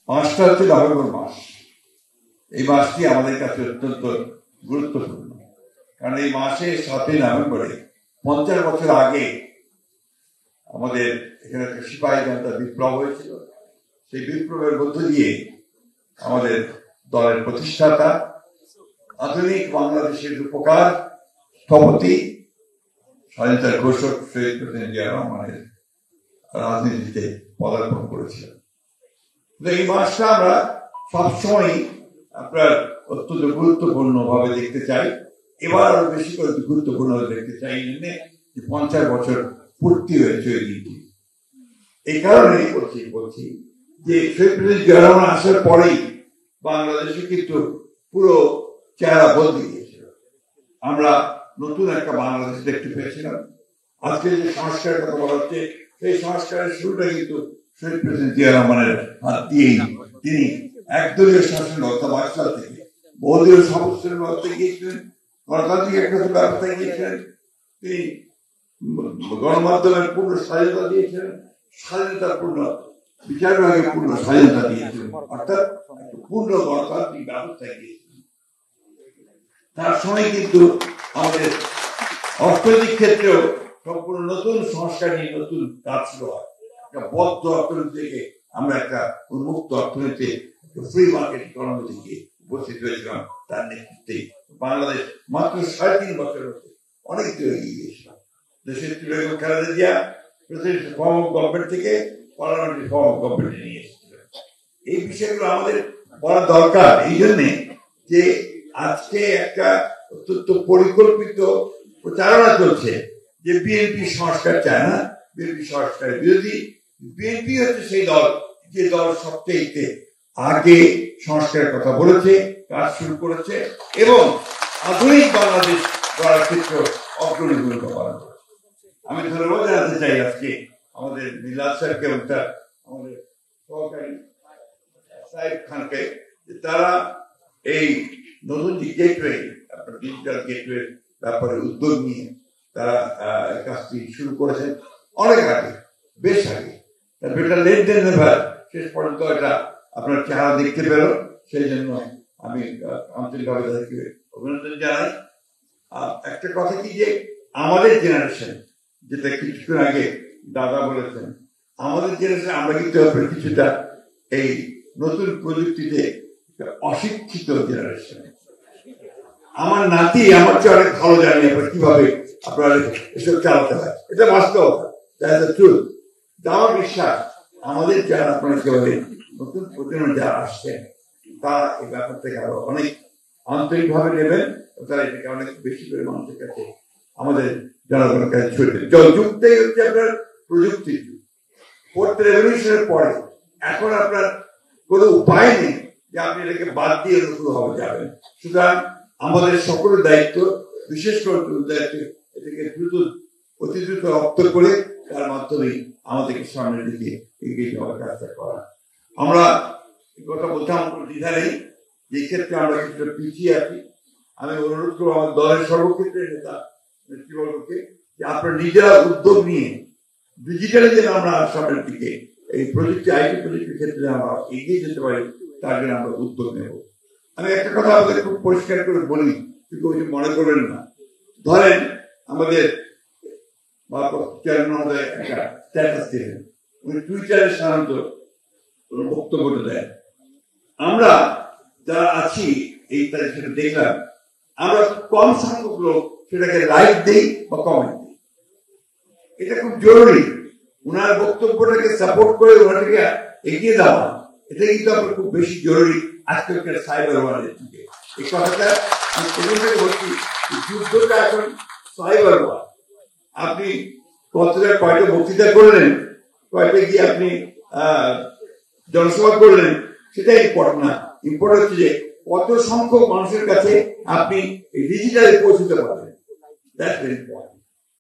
মাসটা হচ্ছে নভেম্বর মাস। এই মাসটি আমাদের কাছে অত্যন্ত গুরুত্বপূর্ণ, কারণ এই মাসে 7 নভেম্বরে 50 বছর আগে আমাদের এখানে একটা সিপাহী জনতা বিপ্লব হয়েছিল। সেই বিপ্লবের মধ্য দিয়ে আমাদের দলের প্রতিষ্ঠাতা, আধুনিক বাংলাদেশের রূপকার, স্থপতি, স্বাধীনতার ঘোষক শহীদ প্রেসিডেন্ট জিয়া রহমানের রাজনীতিতে পদার্পণ করেছিলেন। এই মাসটা আমরা সবসময় আপনার অত্যন্ত গুরুত্বপূর্ণ ভাবে দেখতে চাই। এবার আরো বেশি করে গুরুত্বপূর্ণ দেখতে চাই, 50 বছর পূর্তি হয়েছে ওই দিনটি। এই কারণে বলছি যে শহীদ প্রেসিডেন্ট জিয়া রহমান আসার পরেই বাংলাদেশে কিন্তু পুরো চেহারা বদলে গিয়েছিল। আমরা নতুন একটা বাংলাদেশ দেখতে পেয়েছিলাম। আজকে যে সংস্কারের কথা বলা হচ্ছে, সেই সংস্কারের শুরুটা কিন্তু শহীদ প্রেসিডেন্ট জিয়া রহমানের হাত দিয়েই। তিনি একদলীয় শাসন ব্যবস্থা 22 সাল থেকে বহুদলীয় সংস্কারের ব্যবস্থা গিয়েছিলেন, গণতান্ত্রিক একটা ব্যবস্থা গিয়েছিলেন। তিনি গণমাধ্যমের পূর্ণ স্বাধীনতা দিয়েছিলেন, স্বাধীনতার পূর্ণ বিচার বিভাগের পূর্ণ স্বাধীনতা দিয়েছিলেন, অর্থাৎ পূর্ণ গণতান্ত্রিক ব্যবস্থা গিয়েছিলেন। তার সময় কিন্তু আমাদের অর্থনৈতিক ক্ষেত্রেও সম্পূর্ণ নতুন সংস্কার নিয়ে নতুন কাজ শুরু হয়। একটা বদ্ধ অর্থনীতি থেকে আমরা একটা উন্মুক্ত অর্থনীতি, ফ্রি মার্কেট ইকোনমি থেকে উপস্থিত হয়েছিলাম। তার নেতৃত্বে বাংলাদেশ মাত্র 3.5 বছরের মধ্যে অনেক দূর এগিয়ে গিয়েছিল। দেশের Begum Khaleda Zia president form of government থেকে পার্লামেন্টারি ফর্ম অফ গভর্নমেন্টে নিয়ে এসেছিলেন। এই বিষয়গুলো আমাদের বলা দরকার, এই জন্যে যে আজকে একটা অত্যন্ত পরিকল্পিত প্রচারণা চলছে যে বিএনপি সংস্কার চায় না, বিএনপি সংস্কার বিরোধী। বিএনপি হচ্ছে সেই দল যে দল সবচেয়ে আগে সংস্কারের কথা বলেছে, কাজ শুরু করেছে এবং আধুনিক বাংলাদেশ গড়ার ক্ষেত্রে অগ্রণী ভূমিকা পালন করেছে। আমি ধন্যবাদ জানাতে চাই আজকে আমাদের মিলাদ স্যারকে এবং আমাদের সহকারী সাহেব খানকে, তারা এই নতুন যে গেটওয়ে, আপনার ডিজিটাল গেটওয়ে ব্যাপারে উদ্যোগ নিয়ে তারা কাজটি শুরু করেছেন অনেক আগে, বেশ আগে। এটা লেট দেন নেভার, শেষ পর্যন্ত এটা আপনার চেহারা দেখতে পেল। সেই জন্য আমি আন্তরিকভাবে তাদেরকে অভিনন্দন জানাই। একটা কথা কি যে আমাদের জেনারেশন, যেটা কিছুক্ষণ আগে দাদা বলেছেন, আমাদের জেনারেশন আমরা কিন্তু কিছুটা এই নতুন প্রযুক্তিতে অশিক্ষিত জেনারেশন। আমার নাতি আমার চেয়ে অনেক ভালো জানি আপনার কিভাবে আপনারা এসব চালাতে হয়। এটা বাস্তবতা, আমার বিশ্বাস আমাদের যারা আপনারা একেবারে নতুন প্রজন্ম যারা আসছেন তারা এই ব্যাপার থেকে আরো অনেক আন্তরিক ভাবে নেবেন, তারা এটাকে অনেক বেশি করে মানুষের কাছে, আমাদের জনগণের কাছে ছড়িয়ে দেবেন। যুগটাই হচ্ছে আপনার প্রযুক্তির যুগ। ফোর্থ রেভলিউশনের পরে এখন আপনার কোনো উপায় নেই যে আপনি এটাকে বাদ দিয়ে নতুন ভাবে যাবেন। সুতরাং আমাদের সকলের দায়িত্ব, বিশেষ করে দায়িত্ব, এটাকে অতি দ্রুত রপ্ত করে তার মাধ্যমে আমাদেরকে সামনের দিকে এগিয়ে যাওয়ার কাজটা করা। আমরা কথা বলতাম দ্বিধা নেই, যে ক্ষেত্রে আমরা কিছুটা পিছিয়ে আছি। আমি অনুরোধ করবো আমার দলের সর্বক্ষেত্রে নেতা নেতৃবর্গকে যে আপনারা নিজেরা উদ্যোগ নিয়ে ডিজিটালি যেন আমরা সামনের দিকে এই প্রযুক্তি, আইটি প্রযুক্তির ক্ষেত্রে আমরা এগিয়ে যেতে পারি, তার জন্য আমরা উদ্যোগ নেব। আমি একটা কথা আমাদের খুব পরিষ্কার করে বলি, কিন্তু ওই যে মনে করবেন না। ধরেন আমাদের একটা স্ট্যাটাস দিলেন, উনি টুইটারে সাধারণত বক্তব্য দেন। আমরা যারা আছি এই তারিখে দেখলাম, আমরা কম সংখ্যক লোক সেটাকে লাইক দিই বা কমেন্ট দিই। এটা খুব জরুরি। উনার বক্তব্যটাকে সাপোর্ট করে ওনাটাকে এগিয়ে দেওয়া, এটা কিন্তু আপনার খুব বেশি জরুরি আজকালকার সাইবার ওয়ার্ল্ডের যুগে। এই কথাটা আমি প্রথম থেকে বলছি, যুদ্ধটা এখন সাইবার ওয়ার্ল্ড। আপনি কয়টা বক্তৃতা করলেন, কয়টা গিয়ে আপনি জনসভা করলেন, সেটাই ইম্পর্টেন্ট না। ইম্পর্টেন্ট হচ্ছে যে কত সংখ্যক মানুষের কাছে আপনি ডিজিটালে পৌঁছতে পারবেন। That's very important.